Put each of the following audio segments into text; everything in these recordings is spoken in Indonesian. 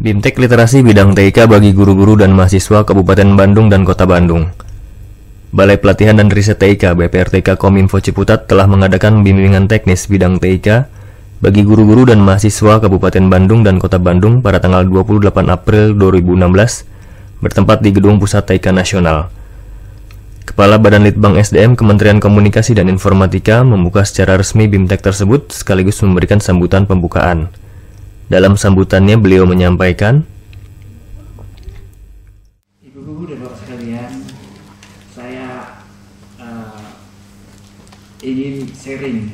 BIMTEK Literasi Bidang TIK bagi guru-guru dan mahasiswa Kabupaten Bandung dan Kota Bandung. Balai Pelatihan dan Riset TIK BPRTK Kominfo Ciputat telah mengadakan bimbingan teknis bidang TIK bagi guru-guru dan mahasiswa Kabupaten Bandung dan Kota Bandung pada tanggal 28 April 2016 bertempat di Gedung Pusat TIK Nasional. Kepala Badan Litbang SDM Kementerian Komunikasi dan Informatika membuka secara resmi BIMTEK tersebut sekaligus memberikan sambutan pembukaan. Dalam sambutannya beliau menyampaikan, Ibu guru dan Bapak sekalian, saya ingin sharing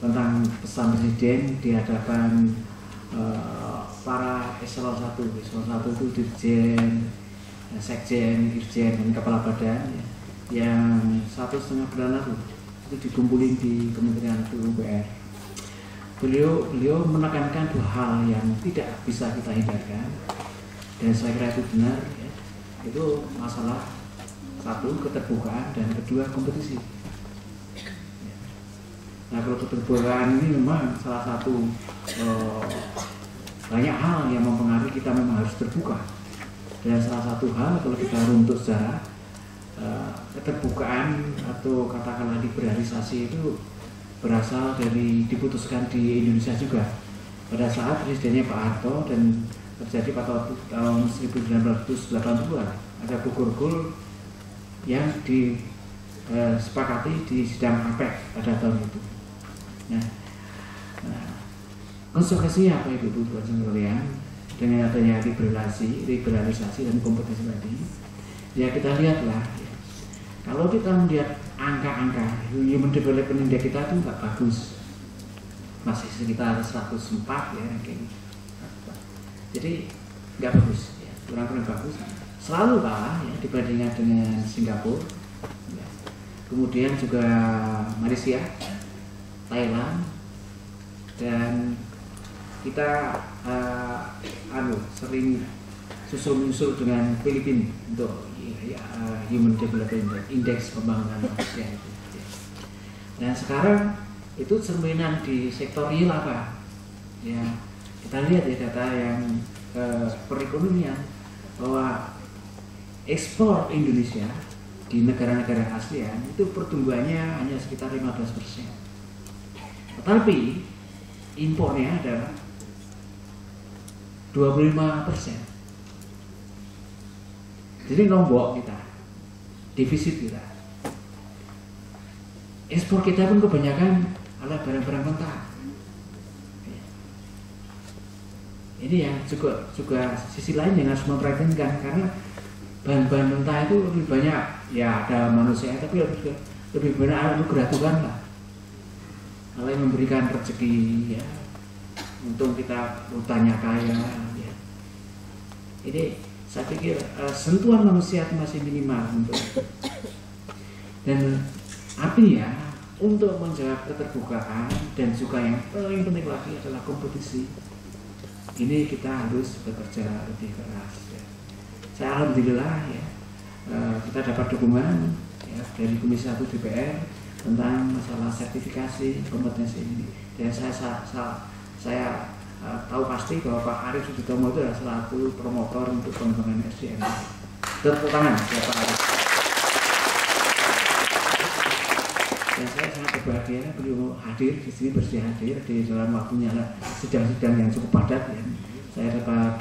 tentang pesan Presiden di hadapan para eselon 1. Eselon 1 itu Dirjen, Sekjen, Irjen, dan Kepala Badan yang 1,5 bulan lalu itu dikumpulin di Kementerian PUPR. Beliau menekankan dua hal yang tidak bisa kita hindarkan, dan saya kira itu benar ya. Itu masalah satu, keterbukaan, dan kedua, kompetisi. Nah, kalau keterbukaan ini memang salah satu banyak hal yang mempengaruhi kita memang harus terbuka, dan salah satu hal kalau kita runtut secara keterbukaan atau katakanlah liberalisasi itu berasal dari diputuskan di Indonesia juga pada saat presidennya Pak Harto, dan terjadi pada tahun 1982 ada Gugurgul yang disepakati di sidang APEC pada tahun itu. Nah, konsekuensinya apa itu buat sekalian dengan adanya liberalisasi dan kompetisi tadi? Ya kita lihatlah. Kalau kita melihat angka-angka Human Development Index kita itu nggak bagus, masih sekitar 104 ya ranking. Jadi nggak bagus, ya, kurang bagus. Selalu kalah ya dibandingkan dengan Singapura, ya. Kemudian juga Malaysia, Thailand, dan kita sering susul-susul dengan Filipina untuk Human Development Index pembangunan manusia itu. Dan sekarang itu cerminan di sektor real apa? Ya, kita lihat ya data yang perekonomian bahwa ekspor Indonesia di negara-negara ASEAN itu pertumbuhannya hanya sekitar 15%. Tetapi impornya adalah 25%. Jadi nombok kita, defisit kita. Ekspor kita pun kebanyakan adalah barang-barang mentah. Ini yang juga sisi lain yang harus memperhatikan, karena bahan-bahan mentah itu lebih banyak, ya ada manusia, tapi lebih banyak anugerah Tuhan lah. Allah yang memberikan rezeki, ya, untung kita hutannya kaya. Ya. Ini saya pikir sentuhan manusia itu masih minimal untuk, dan artinya untuk menjawab keterbukaan dan juga yang paling penting lagi adalah kompetisi. Ini kita harus bekerja lebih keras. Ya. Saya alhamdulillah ya kita dapat dukungan ya, dari Komisi 1 DPR tentang masalah sertifikasi kompetensi ini. Dan saya tahu pasti bahwa Pak Arief Suditomo itu adalah selaku promotor untuk pengembangan SDM. Tepuk tangan ya Pak Arief. Dan saya sangat berbahagia beliau hadir di sini, bersedia hadir di dalam waktunya sidang-sidang yang cukup padat. Ya. Saya dapat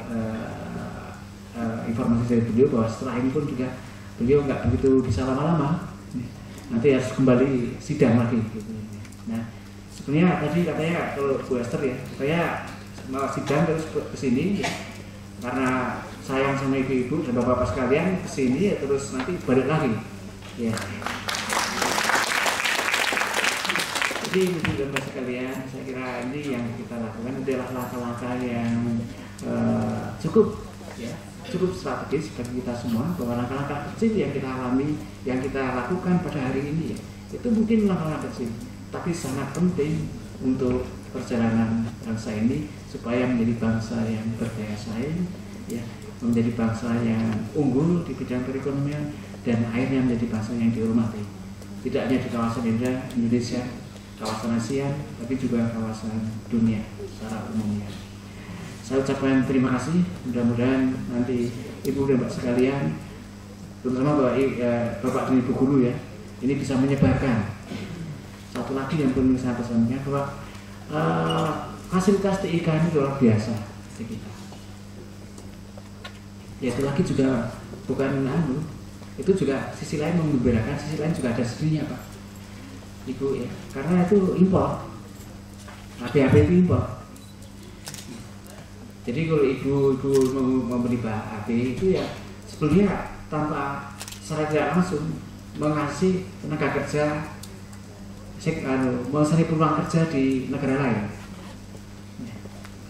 informasi dari beliau bahwa setelah ini pun juga beliau nggak begitu bisa lama-lama. Nanti harus kembali sidang lagi. Gitu. Nah, sebenarnya tadi katanya kalau Bu Esther ya, saya mau sidang terus ke sini ya, karena sayang sama ibu-ibu dan bapak-bapak sekalian ke sini ya, terus nanti balik lagi ya. Jadi ibu dan bapak sekalian, saya kira ini yang kita lakukan adalah langkah-langkah yang cukup ya, cukup strategis bagi kita semua, bahwa langkah-langkah kecil yang kita alami, yang kita lakukan pada hari ini ya, itu mungkin langkah-langkah kecil, tapi sangat penting untuk perjalanan bangsa ini supaya menjadi bangsa yang berdaya saing, ya, menjadi bangsa yang unggul di bidang perekonomian, dan akhirnya menjadi bangsa yang dihormati. Tidak hanya di kawasan Indonesia, kawasan ASEAN, tapi juga kawasan dunia secara umumnya. saya ucapkan terima kasih. Mudah-mudahan nanti Ibu dan Mbak sekalian, terutama Bapak dan Ibu guru ya, ini bisa menyebarkan. Satu lagi yang perlu saya pesankan bahwa fasilitas TIK ini luar biasa di kita. Ya itu lagi juga bukan itu juga sisi lain memberikan, sisi lain juga ada sedihnya Pak Ibu ya, karena itu impor, HP itu impor. Jadi kalau ibu membeli HP itu ya sebelumnya tanpa secara tidak langsung mengasih tenaga kerja, mencari peluang kerja di negara lain.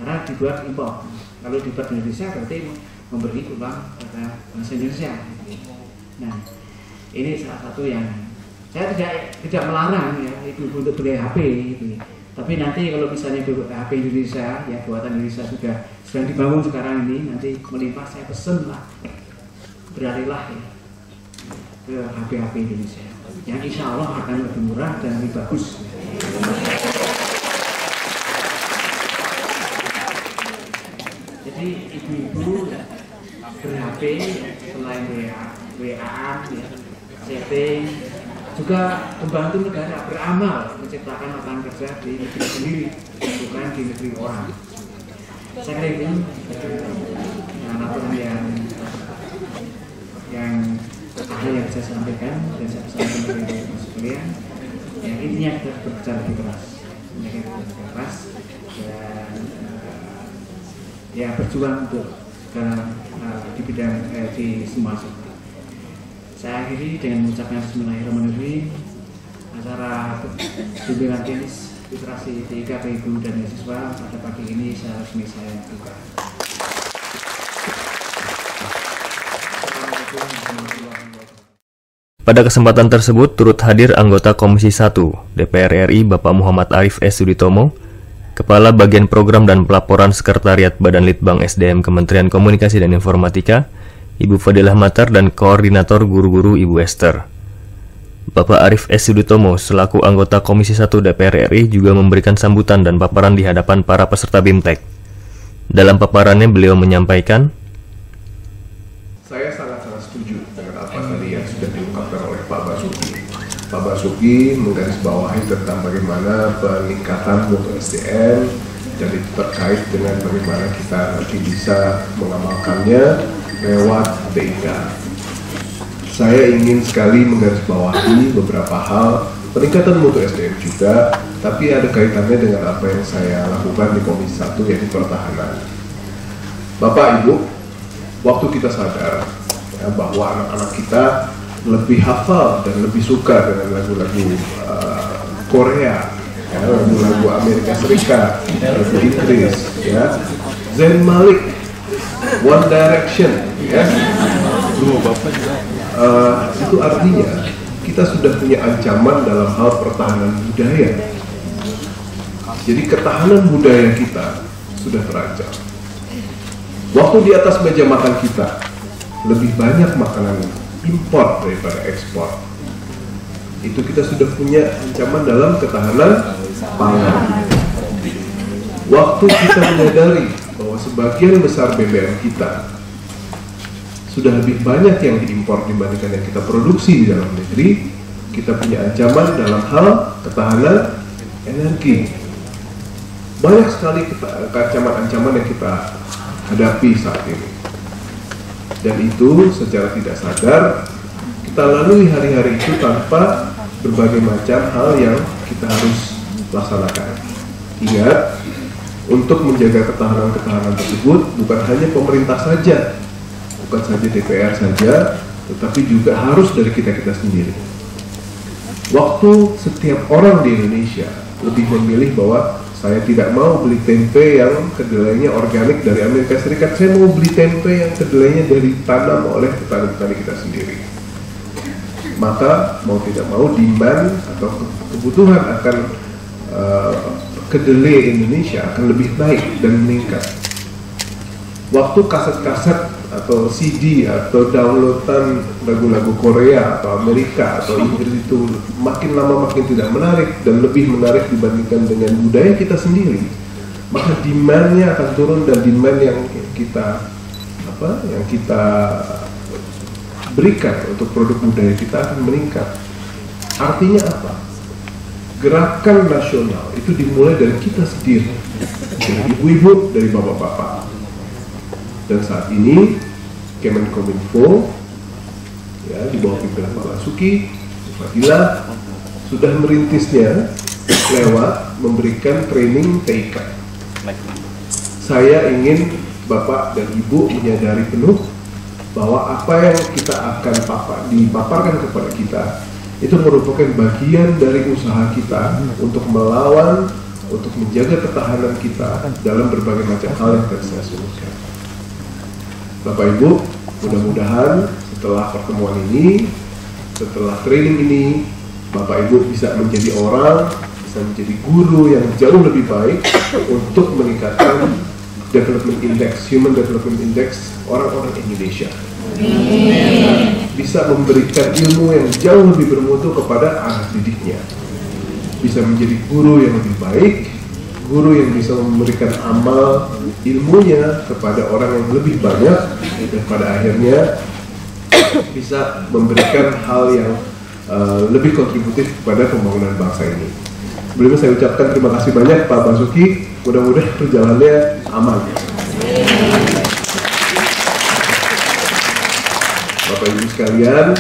Karena dibuat impor. Kalau dibuat di Indonesia berarti memberi peluang pada bangsa Indonesia. Nah, ini salah satu yang saya tidak melarang ya ibu untuk beli HP gitu. Tapi nanti kalau misalnya HP Indonesia ya buatan Indonesia sedang dibangun sekarang ini, nanti melimpah saya pesen lah, beralihlah ya ke HP Indonesia yang insya Allah akan lebih murah dan lebih bagus. Jadi ibu-ibu ber-HP selain WA-an ya, chatting, juga membantu negara beramal menciptakan lapangan kerja di negeri sendiri, bukan di negeri orang. Saya kira itu laporan yang ada yang saya sampaikan dan saya pesankan kepada Bapak sekalian. Yang intinya kita berbicara lebih keras, dan ya berjuang untuk di bidang di semua sektor. Saya akhiri dengan mengucapkan Bismillahirrahmanirrahim. Acara bimbingan klinis literasi TIK Ibu dan mahasiswa pada pagi ini saya buka. Pada kesempatan tersebut turut hadir anggota Komisi 1 DPR RI Bapak Muhammad Arif S. Suditomo, Kepala Bagian Program dan Pelaporan Sekretariat Badan Litbang SDM Kementerian Komunikasi dan Informatika, Ibu Fadilah Matar, dan Koordinator Guru-Guru Ibu Esther. Bapak Arif S. Suditomo selaku anggota Komisi 1 DPR RI juga memberikan sambutan dan paparan di hadapan para peserta BIMTEK. Dalam paparannya beliau menyampaikan, saya sangat-sangat setuju dengan apa tadi yang sudah diungkapkan oleh Pak Basuki. Pak Basuki menggarisbawahi tentang bagaimana peningkatan mutu SDM dan itu terkait dengan bagaimana kita nanti bisa mengamalkannya lewat TIK. Saya ingin sekali menggarisbawahi beberapa hal peningkatan mutu SDM juga, tapi ada kaitannya dengan apa yang saya lakukan di Komisi 1 yaitu pertahanan. Bapak Ibu, waktu kita sadar ya, bahwa anak-anak kita lebih hafal dan lebih suka dengan lagu-lagu Korea, ya, lagu-lagu Amerika Serikat, lagu Inggris, ya, Zayn Malik, One Direction, ya. Itu artinya kita sudah punya ancaman dalam hal pertahanan budaya. Jadi ketahanan budaya kita sudah terancam. Waktu di atas meja makan kita lebih banyak makanan impor daripada ekspor. Itu kita sudah punya ancaman dalam ketahanan pangan. Waktu kita menyadari bahwa sebagian besar BBM kita sudah lebih banyak yang diimpor dibandingkan yang kita produksi di dalam negeri, kita punya ancaman dalam hal ketahanan energi. Banyak sekali ancaman-ancaman yang kita hadapi saat ini. Dan itu secara tidak sadar kita lalui hari-hari itu tanpa berbagai macam hal yang kita harus laksanakan. Ingat, untuk menjaga ketahanan-ketahanan tersebut bukan hanya pemerintah saja, bukan saja DPR saja, tetapi juga harus dari kita-kita sendiri. Waktu setiap orang di Indonesia lebih memilih bahwa saya tidak mau beli tempe yang kedelainya organik dari Amerika Serikat, saya mau beli tempe yang kedelainya ditanam oleh petani-petani kita sendiri. Maka mau tidak mau demand atau kebutuhan akan kedelai Indonesia akan lebih baik dan meningkat. Waktu kaset-kaset atau CD atau downloadan lagu-lagu Korea atau Amerika atau Inggris itu makin lama makin tidak menarik dan lebih menarik dibandingkan dengan budaya kita sendiri, maka demand-nya akan turun, dan demand yang kita berikan untuk produk budaya kita akan meningkat. Artinya apa? Gerakan nasional itu dimulai dari kita sendiri, dari ibu-ibu, dari bapak-bapak. Dan saat ini Kemenkominfo, ya, di bawah pimpinan Pak Basuki, Fadila, sudah merintisnya lewat memberikan training TIK. Saya ingin Bapak dan Ibu menyadari penuh bahwa apa yang kita akan dipaparkan kepada kita itu merupakan bagian dari usaha kita untuk melawan, untuk menjaga ketahanan kita dalam berbagai macam hal yang tadi saya sebutkan. Bapak Ibu, mudah-mudahan setelah pertemuan ini, setelah training ini, Bapak Ibu bisa menjadi orang, bisa menjadi guru yang jauh lebih baik untuk meningkatkan development index, human development index orang-orang Indonesia. Bisa memberikan ilmu yang jauh lebih bermutu kepada anak didiknya. Bisa menjadi guru yang lebih baik, guru yang bisa memberikan amal ilmunya kepada orang yang lebih banyak, dan pada akhirnya bisa memberikan hal yang lebih kontributif kepada pembangunan bangsa ini. Sebelumnya saya ucapkan terima kasih banyak Pak Basuki, mudah-mudahan perjalanannya aman. Bapak Ibu sekalian,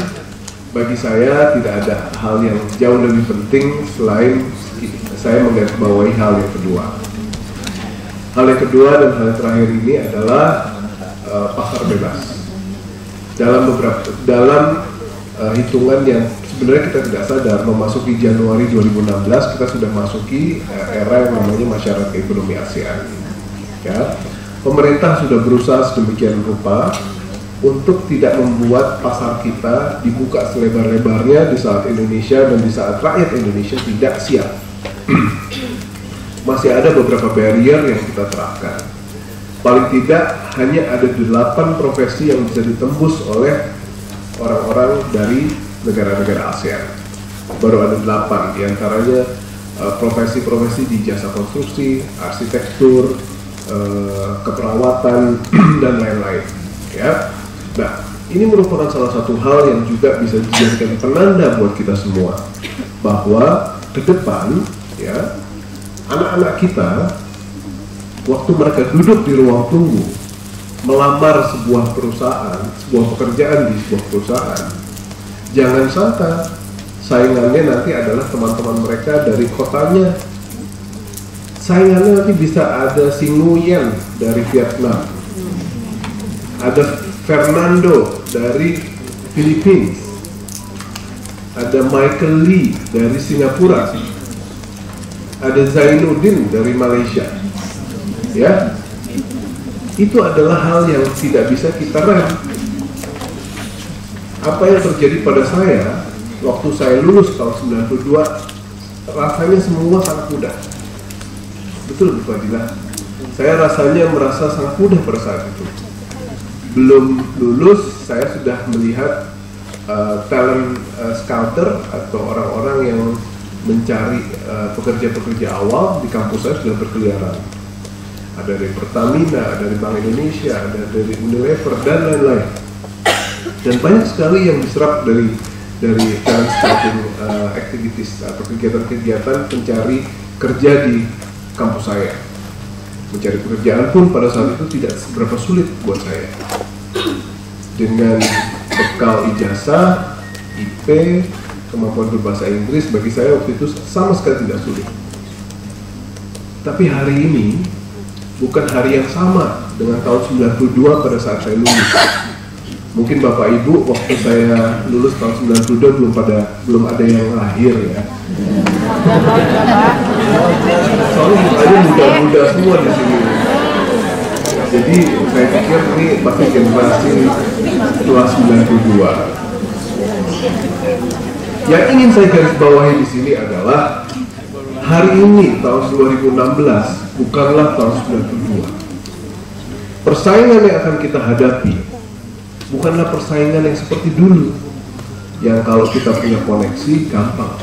bagi saya tidak ada hal yang jauh lebih penting selain saya menggarisbawahi hal yang kedua. Hal yang kedua dan hal yang terakhir ini adalah pasar bebas. Dalam hitungan yang sebenarnya kita tidak sadar, memasuki Januari 2016 kita sudah masuki era yang namanya masyarakat ekonomi ASEAN. Ya, pemerintah sudah berusaha sedemikian rupa untuk tidak membuat pasar kita dibuka selebar-lebarnya di saat Indonesia dan di saat rakyat Indonesia tidak siap. Masih ada beberapa barrier yang kita terapkan. Paling tidak hanya ada 8 profesi yang bisa ditembus oleh orang-orang dari negara-negara ASEAN. Baru ada 8, diantaranya profesi-profesi di jasa konstruksi, arsitektur, keperawatan, dan lain-lain. Ya. Nah, ini merupakan salah satu hal yang juga bisa dijadikan penanda buat kita semua bahwa ke depan, ya, anak-anak kita waktu mereka duduk di ruang tunggu melamar sebuah perusahaan, sebuah pekerjaan di sebuah perusahaan, jangan sangka saingannya nanti adalah teman-teman mereka dari kotanya. Saingannya nanti bisa ada si Nguyen dari Vietnam, ada Fernando dari Philippines, ada Michael Lee dari Singapura, ada Zainuddin dari Malaysia. Ya, itu adalah hal yang tidak bisa kita rem. Apa yang terjadi pada saya waktu saya lulus tahun 92, rasanya semua sangat mudah. Betul, Bu Fadila. Saya rasanya merasa sangat mudah pada saat itu. Belum lulus, saya sudah melihat talent scouter atau orang-orang yang mencari pekerja-pekerja awal di kampus saya sudah berkeliaran. Ada dari Pertamina, ada dari Bank Indonesia, ada dari Unilever, dan lain-lain. Dan banyak sekali yang diserap dari talent scouting activities atau kegiatan-kegiatan pencari kerja di kampus saya. Mencari pekerjaan pun pada saat itu tidak seberapa sulit buat saya. Dengan bekal ijazah, IP, kemampuan berbahasa Inggris, bagi saya waktu itu sama sekali tidak sulit. Tapi hari ini bukan hari yang sama dengan tahun 92 pada saat saya lulus. Mungkin Bapak Ibu waktu saya lulus tahun 92 belum ada yang lahir ya. Soalnya mukanya muda-muda semua di sini. Jadi saya pikir ini pasti generasi setelah 92. Yang ingin saya garis bawahi di sini adalah hari ini tahun 2016 bukanlah tahun 92. Persaingan yang akan kita hadapi bukanlah persaingan yang seperti dulu, yang kalau kita punya koneksi gampang.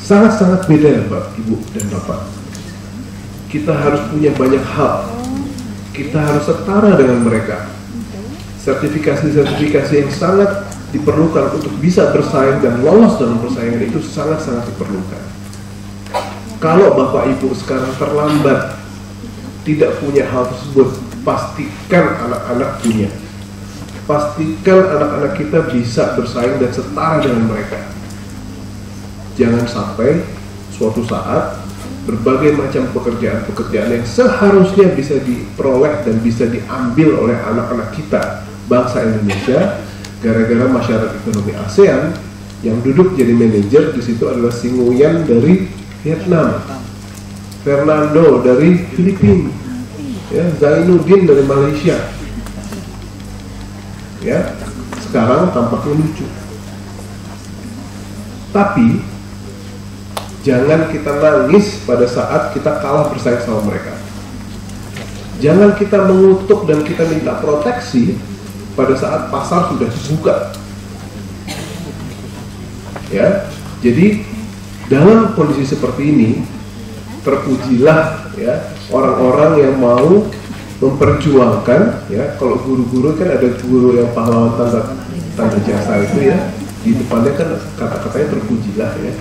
Sangat-sangat beda ya Ibu dan Bapak. kita harus punya banyak hal, kita harus setara dengan mereka. Sertifikasi-sertifikasi yang sangat diperlukan untuk bisa bersaing dan lolos dalam persaingan itu sangat-sangat diperlukan. Kalau Bapak Ibu sekarang terlambat, tidak punya hal tersebut, pastikan anak-anak punya. Pastikan anak-anak kita bisa bersaing dan setara dengan mereka. Jangan sampai suatu saat berbagai macam pekerjaan-pekerjaan yang seharusnya bisa diperoleh dan bisa diambil oleh anak-anak kita, bangsa Indonesia, gara-gara masyarakat ekonomi ASEAN yang duduk jadi manajer di situ adalah Si Nguyen dari Vietnam, Fernando dari Filipina, ya, Zainuddin dari Malaysia. Ya, sekarang tampaknya lucu. Tapi jangan kita nangis pada saat kita kalah bersaing sama mereka. Jangan kita mengutuk dan kita minta proteksi pada saat pasar sudah dibuka. Ya, jadi dalam kondisi seperti ini, terpujilah ya orang-orang yang mau memperjuangkan, ya, kalau guru-guru kan ada guru yang pahlawan tanda jasa itu ya, di depannya kan kata-katanya terpujilah ya.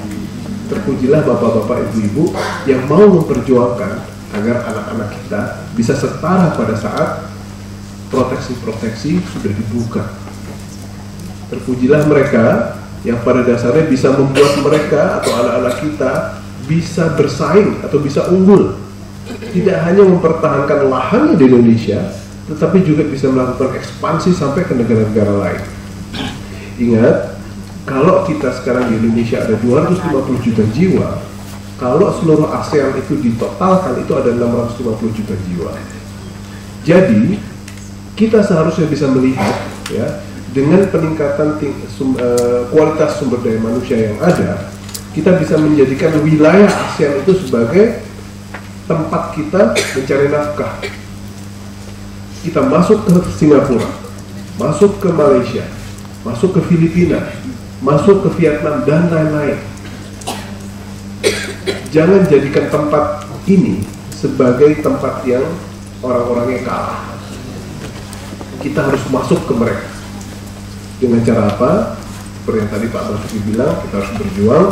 Terpujilah bapak-bapak, ibu-ibu yang mau memperjuangkan agar anak-anak kita bisa setara pada saat proteksi-proteksi sudah dibuka. Terpujilah mereka yang pada dasarnya bisa membuat mereka atau anak-anak kita bisa bersaing atau bisa unggul. Tidak hanya mempertahankan lahannya di Indonesia, tetapi juga bisa melakukan ekspansi sampai ke negara-negara lain. Ingat, kalau kita sekarang di Indonesia ada 250 juta jiwa, kalau seluruh ASEAN itu ditotalkan itu ada 650 juta jiwa. Jadi kita seharusnya bisa melihat ya, dengan peningkatan kualitas sumber daya manusia yang ada, kita bisa menjadikan wilayah ASEAN itu sebagai tempat kita mencari nafkah. Kita masuk ke Singapura, masuk ke Malaysia, masuk ke Filipina, masuk ke Vietnam dan lain-lain. Jangan jadikan tempat ini sebagai tempat yang orang-orangnya kalah. Kita harus masuk ke mereka. Dengan cara apa? Seperti yang tadi Pak Basuki bilang, kita harus berjuang,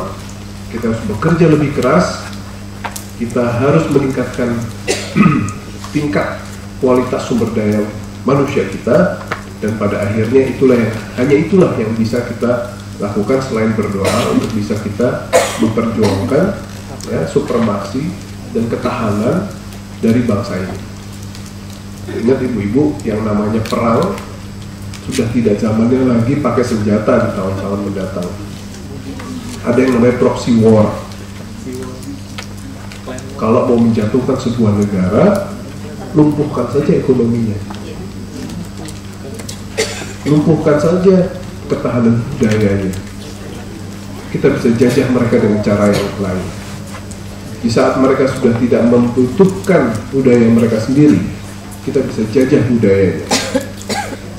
kita harus bekerja lebih keras, kita harus meningkatkan tingkat kualitas sumber daya manusia kita, dan pada akhirnya hanya itulah yang bisa kita lakukan selain berdoa untuk bisa kita memperjuangkan ya, supremasi dan ketahanan dari bangsa ini. Ingat ibu-ibu, yang namanya perang sudah tidak zamannya lagi pakai senjata di tahun-tahun mendatang. Ada yang namanya proxy war. Kalau mau menjatuhkan sebuah negara, lumpuhkan saja ekonominya, lumpuhkan saja ketahanan budayanya. Kita bisa jajah mereka dengan cara yang lain. Di saat mereka sudah tidak membutuhkan budaya mereka sendiri, kita bisa jajah budayanya.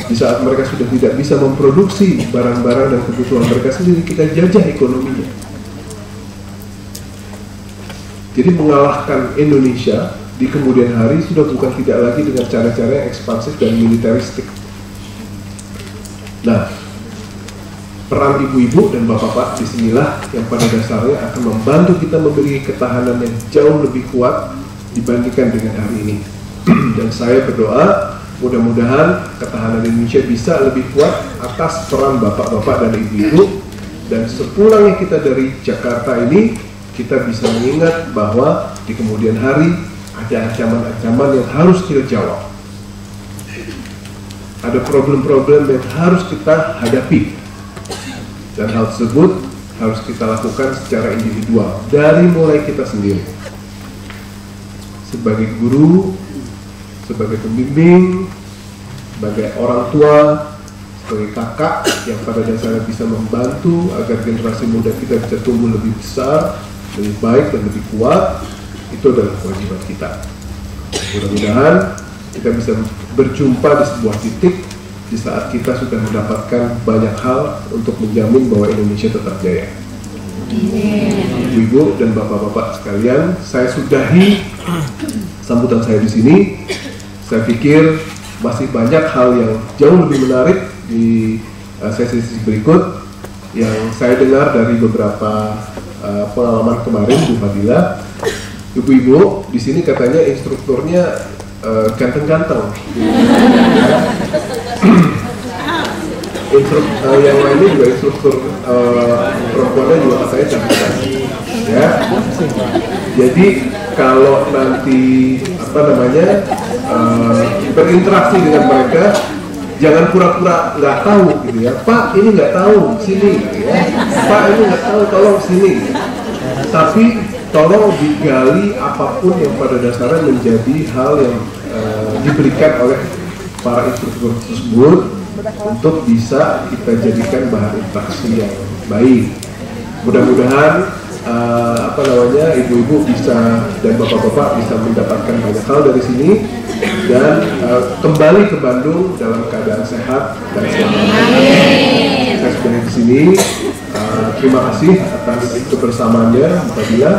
Di saat mereka sudah tidak bisa memproduksi barang-barang dan kebutuhan mereka sendiri, kita jajah ekonominya. Jadi mengalahkan Indonesia di kemudian hari sudah bukan tidak lagi dengan cara-cara yang ekspansif dan militeristik. Nah, peran ibu-ibu dan bapak-bapak disinilah yang pada dasarnya akan membantu kita memiliki ketahanan yang jauh lebih kuat dibandingkan dengan hari ini. Dan saya berdoa mudah-mudahan ketahanan Indonesia bisa lebih kuat atas peran bapak-bapak dan ibu-ibu, dan sepulangnya kita dari Jakarta ini kita bisa mengingat bahwa di kemudian hari ada ancaman-ancaman yang harus kita jawab, ada problem-problem yang harus kita hadapi, dan hal tersebut harus kita lakukan secara individual dari mulai kita sendiri sebagai guru, sebagai pembimbing, sebagai orang tua, sebagai kakak yang pada dasarnya bisa membantu agar generasi muda kita bisa tumbuh lebih besar, lebih baik dan lebih kuat. Itu adalah kewajiban kita. Mudah-mudahan kita bisa berjumpa di sebuah titik di saat kita sudah mendapatkan banyak hal untuk menjamin bahwa Indonesia tetap jaya. Ibu-ibu dan bapak-bapak sekalian, saya sudahi sambutan saya di sini. Saya pikir masih banyak hal yang jauh lebih menarik di sesi-sesi berikut yang saya dengar dari beberapa pengalaman kemarin Bu Fadila. Ibu-ibu di sini katanya instrukturnya ganteng-ganteng. Yang lainnya juga instruktur perempuannya juga katanya cantik. Ya. Jadi kalau nanti berinteraksi dengan mereka, jangan pura-pura nggak tahu gitu ya. Pak ini nggak tahu, sini gitu ya. Pak ini nggak tahu, tolong sini. Tapi tolong digali apapun yang pada dasarnya menjadi hal yang diberikan oleh para instruktur tersebut untuk bisa kita jadikan bahan interaksi yang baik. Mudah-mudahan ibu-ibu bisa dan bapak-bapak bisa mendapatkan banyak hal dari sini dan kembali ke Bandung dalam keadaan sehat dan selamat. Saya sudah di sini. Terima kasih atas kebersamaannya, Mbak Dila.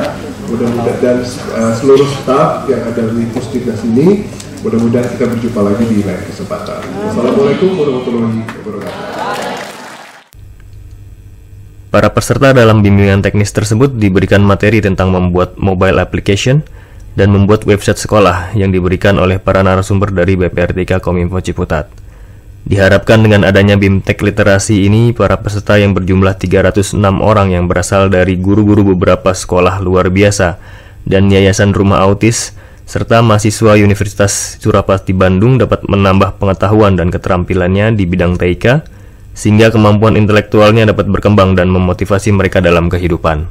Mudah-mudahan dan seluruh staf yang ada di Pusdiknas ini. Mudah-mudahan kita berjumpa lagi di lain kesempatan. Assalamualaikum warahmatullahi wabarakatuh. Para peserta dalam bimbingan teknis tersebut diberikan materi tentang membuat mobile application dan membuat website sekolah yang diberikan oleh para narasumber dari BPRTK Kominfo Ciputat. Diharapkan dengan adanya BIMTEK literasi ini, para peserta yang berjumlah 306 orang yang berasal dari guru-guru beberapa sekolah luar biasa dan Yayasan Rumah Autis, serta mahasiswa Universitas Surapati Bandung dapat menambah pengetahuan dan keterampilannya di bidang TIK, sehingga kemampuan intelektualnya dapat berkembang dan memotivasi mereka dalam kehidupan.